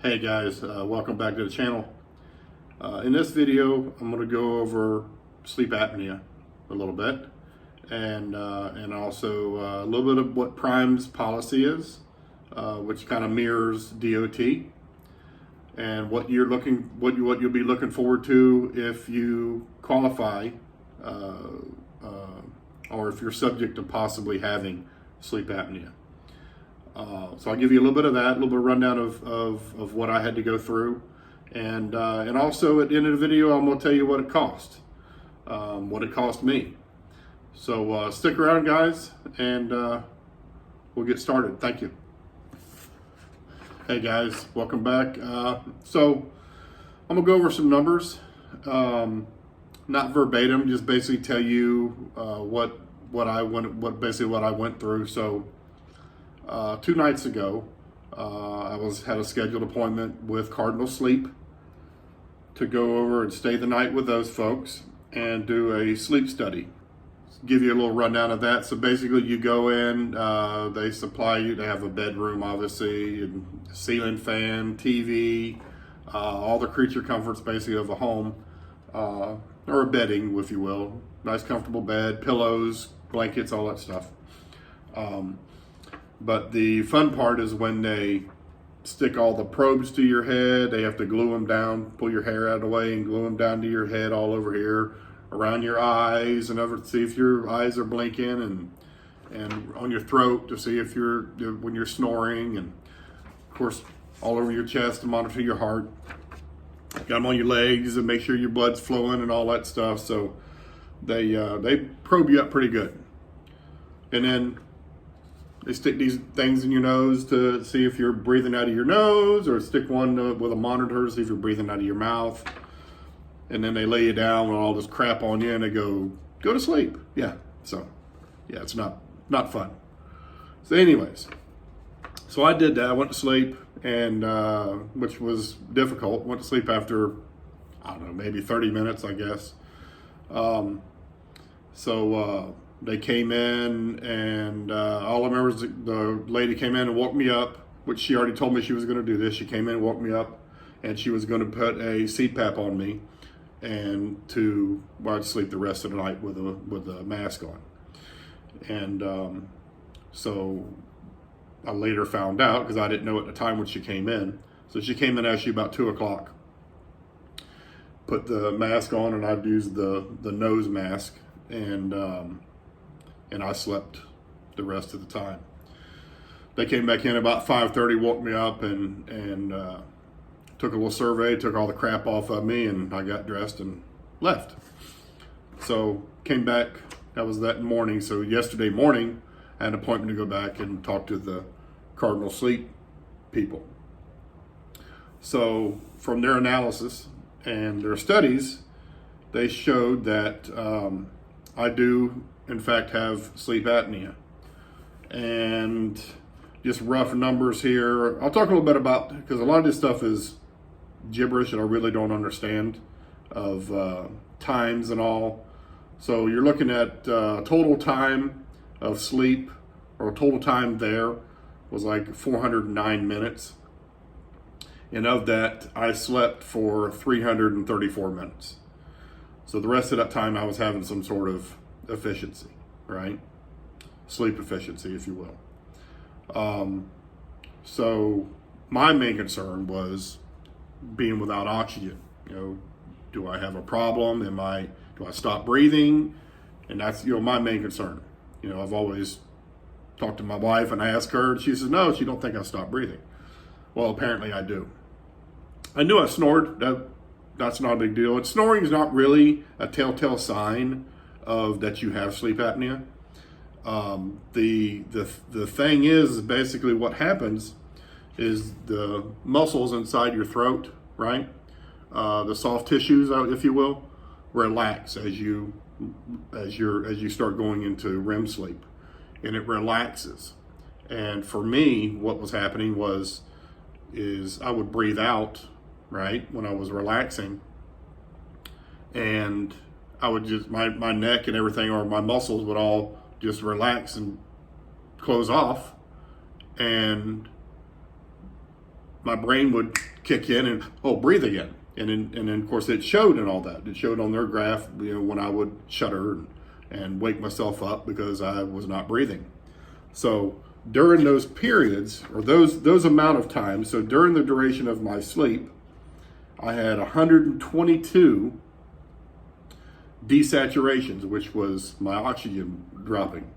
Hey guys, welcome back to the channel. In this video, I'm going to go over sleep apnea a little bit, and also a little bit of what Prime's policy is, which kind of mirrors DOT, and what you'll be looking forward to if you qualify, or if you're subject to possibly having sleep apnea. So I'll give you a little bit of that, a little bit of rundown of what I had to go through. And also at the end of the video, I'm going to tell you what it cost me. So stick around, guys, and we'll get started. Thank you. Hey guys, welcome back. So I'm going to go over some numbers, not verbatim, just basically tell you what I went through. So 2 nights ago, I had a scheduled appointment with Cardinal Sleep to go over and stay the night with those folks and do a sleep study. Give you a little rundown of that. So basically you go in, they supply you, they have a bedroom obviously, and ceiling fan, TV, all the creature comforts basically of a home, or a bedding, if you will. Nice comfortable bed, pillows, blankets, all that stuff. But the fun part is when they stick all the probes to your head. They have to glue them down, pull your hair out of the way and glue them down to your head all over here, around your eyes, and over to see if your eyes are blinking, and on your throat to see if when you're snoring, and of course all over your chest to monitor your heart. Got them on your legs and make sure your blood's flowing and all that stuff. So they probe you up pretty good, and then they stick these things in your nose to see if you're breathing out of your nose, or stick one with a monitor to see if you're breathing out of your mouth. And then they lay you down with all this crap on you and they go to sleep. Yeah, so yeah, it's not fun. So anyways, so I did that. I went to sleep, and which was difficult. Went to sleep after, I don't know, maybe 30 minutes, I guess. They came in, and all I remember is the lady came in and woke me up, which she already told me she was going to do this. She came in and woke me up, and she was going to put a CPAP on me, and I'd sleep the rest of the night with a mask on. And so I later found out, because I didn't know at the time when she came in. So she came in actually about 2 o'clock. Put the mask on, and I'd use the nose mask, and I slept the rest of the time. They came back in about 5:30, woke me up, and took a little survey, took all the crap off of me, and I got dressed and left. So came back, that was that morning. So yesterday morning, I had an appointment to go back and talk to the Cardinal Sleep people. So from their analysis and their studies, they showed that I do in fact have sleep apnea. And just rough numbers here. I'll talk a little bit about, because a lot of this stuff is gibberish and I really don't understand, of times and all. So you're looking at total time of sleep, or total time there was like 409 minutes. And of that, I slept for 334 minutes. So the rest of that time I was having some sort of efficiency, right? Sleep efficiency, if you will. So my main concern was being without oxygen. Do I have a problem? Do I stop breathing? And that's, my main concern. I've always talked to my wife and asked her, and she says, no, she don't think I stopped breathing. Well, apparently I do. I knew I snored. That's not a big deal. And snoring is not really a telltale sign of that you have sleep apnea. The thing is basically what happens is the muscles inside your throat, right? The soft tissues, if you will, relax as you start going into REM sleep, and it relaxes. And for me, what was happening is I would breathe out, right, when I was relaxing, and I would just, my neck and everything, or my muscles would all just relax and close off, and my brain would kick in and, oh, breathe again. And then of course it showed and all that. It showed on their graph, when I would shudder and wake myself up because I was not breathing. So during those periods, or those amount of times, so during the duration of my sleep, I had 122 desaturations, which was my oxygen dropping.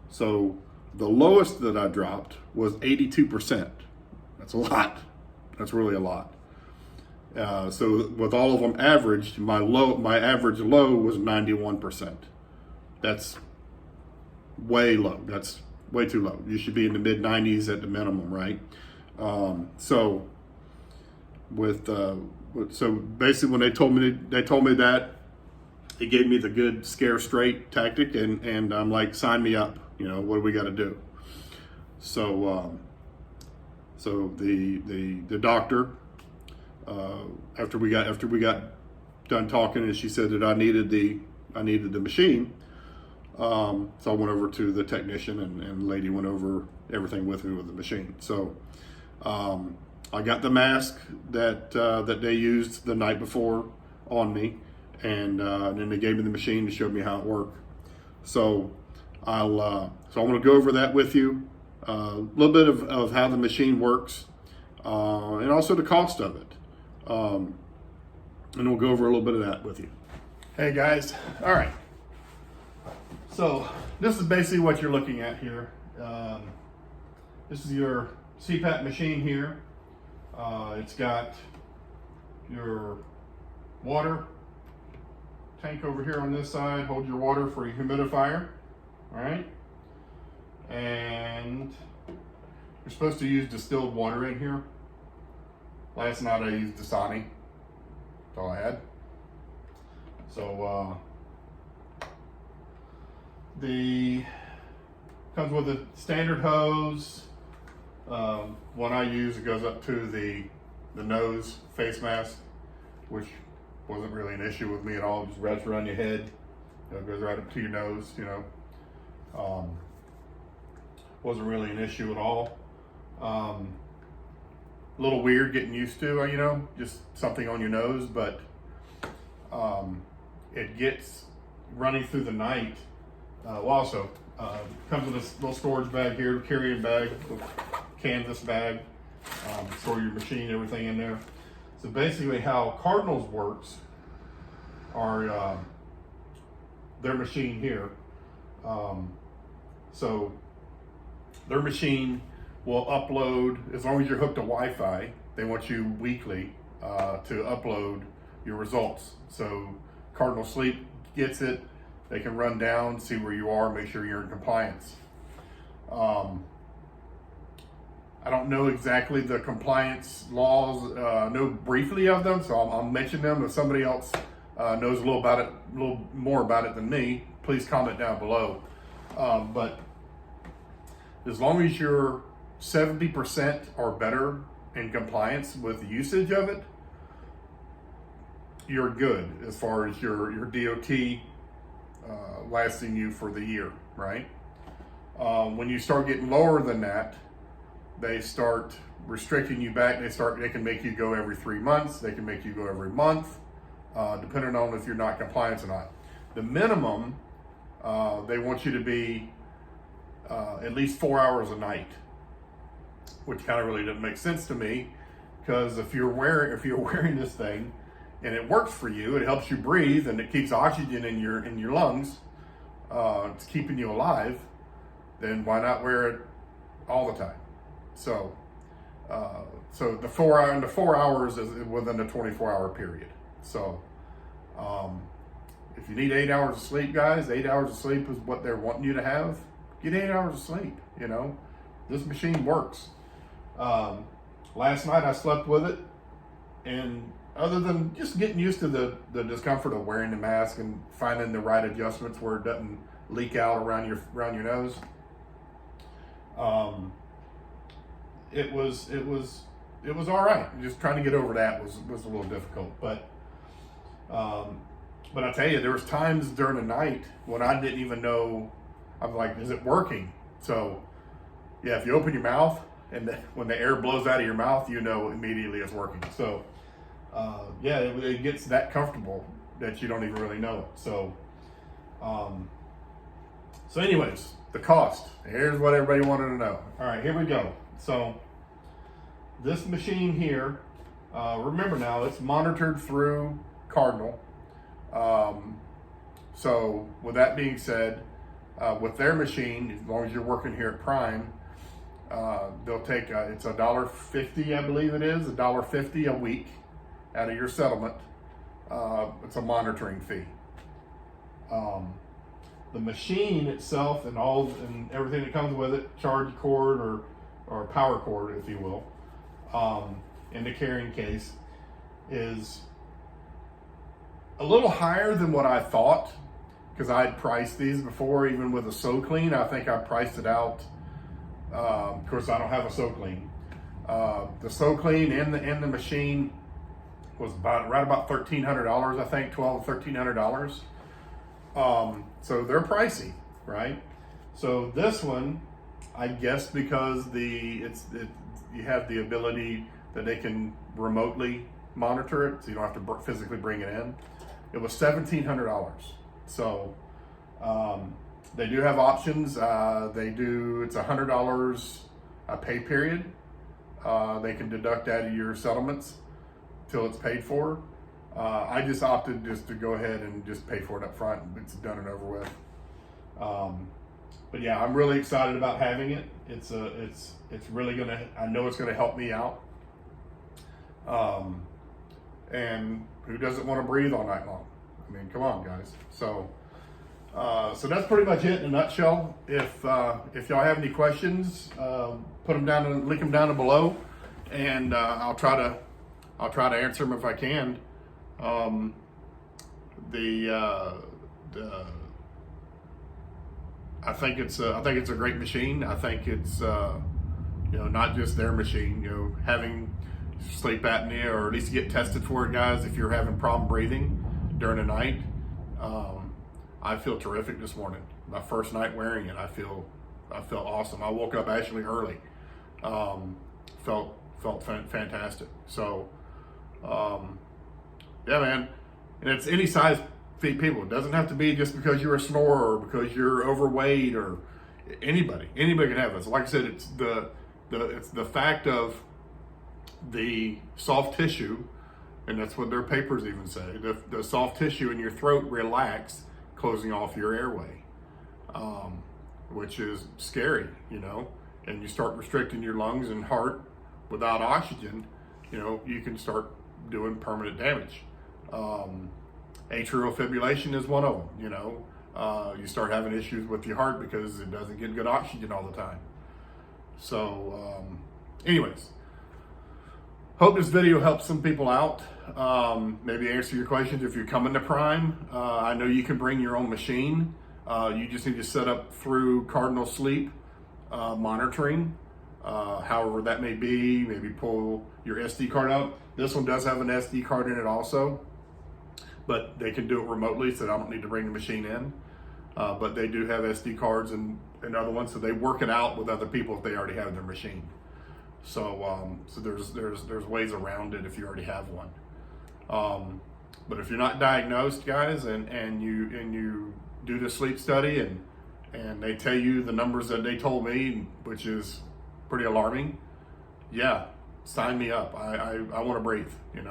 So the lowest that I dropped was 82%. That's a lot. That's really a lot. So with all of them averaged, my average low was 91%. That's way low. That's way too low. You should be in the mid 90s at the minimum, right? So basically when they told me that, it gave me the good scare straight tactic, and I'm like, sign me up. What do we got to do? So the doctor, after we got done talking, and she said that I needed the machine. So I went over to the technician, and the lady went over everything with me with the machine. So I got the mask that they used the night before on me, and then they gave me the machine to show me how it worked. So I'm going to go over that with you, a little bit of how the machine works, and also the cost of it. And we'll go over a little bit of that with you. Hey guys, all right. So this is basically what you're looking at here. This is your CPAP machine here. It's got your water tank over here on this side. Hold your water for your humidifier. All right. And you're supposed to use distilled water in here. Last night I used Dasani. That's all I had. So comes with a standard hose. One I use, it goes up to the nose face mask, which wasn't really an issue with me at all. Just wraps around your head. It goes right up to your nose. Wasn't really an issue at all. A little weird getting used to, just something on your nose, but it gets running through the night. Also, comes with this little storage bag here, carrying bag, canvas bag, store your machine, everything in there. So basically how Cardinals works are their machine here. So their machine will upload, as long as you're hooked to Wi-Fi, they want you weekly to upload your results. So Cardinal Sleep gets it, they can run down, see where you are, make sure you're in compliance. I don't know exactly the compliance laws, know briefly of them, so I'll mention them. If somebody else knows a little more about it than me, please comment down below. But as long as you're 70% or better in compliance with the usage of it, you're good as far as your DOT lasting you for the year, right? When you start getting lower than that, they start restricting you back. They can make you go every 3 months. They can make you go every month, depending on if you're not compliant or not. The minimum, they want you to be at least 4 hours a night, which kind of really doesn't make sense to me, because if you're wearing this thing and it works for you, it helps you breathe and it keeps oxygen in your lungs, it's keeping you alive, then why not wear it all the time? So the 4 hours is within a 24-hour period. So if you need 8 hours of sleep, guys, 8 hours of sleep is what they're wanting you to have. Get 8 hours of sleep. This machine works. Last night I slept with it, and other than just getting used to the discomfort of wearing the mask and finding the right adjustments where it doesn't leak out around your nose, it was all right. Just trying to get over that was a little difficult, but I tell you, there was times during the night when I didn't even know. I'm like, is it working? So yeah, if you open your mouth, and when the air blows out of your mouth, you know immediately it's working. So yeah, it gets that comfortable that you don't even really know it. So so anyways, the cost. Here's what everybody wanted to know. All right, here we go. So this machine here, remember now, it's monitored through Cardinal. So with that being said, with their machine, as long as you're working here at Prime, they'll take, it's $1.50, I believe it is, $1.50 a week out of your settlement. It's a monitoring fee. The machine itself and everything that comes with it, charge cord or power cord, if you will, in the carrying case, is a little higher than what I thought, because I had priced these before, even with a SoClean. I think I priced it out. Of course, I don't have a SoClean. The SoClean and the machine was right about $1,300, I think, $1,200 to $1,300. So they're pricey, right? So this one, I guess because you have the ability that they can remotely monitor it, so you don't have to physically bring it in. It was $1,700. So they do have options. It's $100 a pay period. They can deduct out of your settlements till it's paid for. I just opted just to go ahead and just pay for it up front. It's done and over with. But yeah, I'm really excited about having it. It's really I know it's gonna help me out. And who doesn't want to breathe all night long? I mean, come on, guys. So that's pretty much it in a nutshell. If y'all have any questions, put them down and link them down below, and I'll try to answer them if I can. I think it's a great machine. I think it's not just their machine. Having sleep apnea, or at least get tested for it, guys. If you're having problem breathing during the night, I feel terrific this morning. My first night wearing it, I felt awesome. I woke up actually early. Felt fantastic. So yeah, man. And it's any size people. It doesn't have to be just because you're a snorer or because you're overweight, or anybody can have this. Like I said, it's the fact of the soft tissue, and that's what their papers even say. The soft tissue in your throat relax, closing off your airway, which is scary, and you start restricting your lungs and heart without oxygen, you can start doing permanent damage. Atrial fibrillation is one of them. You start having issues with your heart because it doesn't get good oxygen all the time. So anyways, hope this video helps some people out. Maybe answer your questions if you're coming to Prime. I know you can bring your own machine. You just need to set up through Cardinal Sleep monitoring, however that may be. Maybe pull your SD card out. This one does have an SD card in it also, but they can do it remotely, so I don't need to bring the machine in. But they do have SD cards and other ones, so they work it out with other people if they already have their machine. So there's ways around it if you already have one. But if you're not diagnosed, guys, and you do the sleep study and they tell you the numbers that they told me, which is pretty alarming, yeah, sign me up. I want to breathe, and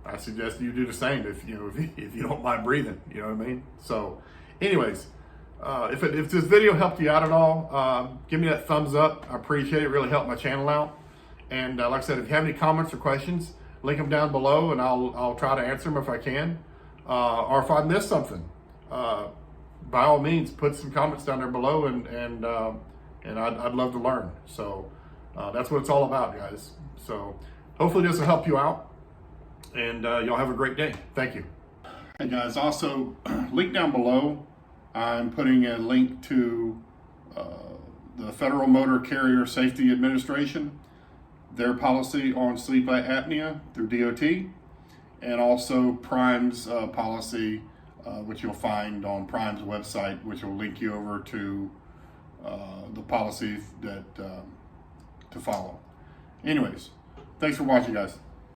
I suggest you do the same if you don't mind breathing. You know what I mean? So, anyways, if this video helped you out at all, give me that thumbs up. I appreciate it. It really helped my channel out. And like I said, if you have any comments or questions, link them down below, and I'll try to answer them if I can. Or if I missed something, by all means, put some comments down there below, and I'd love to learn. So that's what it's all about, guys. So hopefully this will help you out. And y'all have a great day. Thank you. Hey guys, also link down below, I'm putting a link to the Federal Motor Carrier Safety Administration, their policy on sleep apnea through DOT, and also Prime's policy, which you'll find on Prime's website, which will link you over to the policies that follow. Anyways, thanks for watching, guys.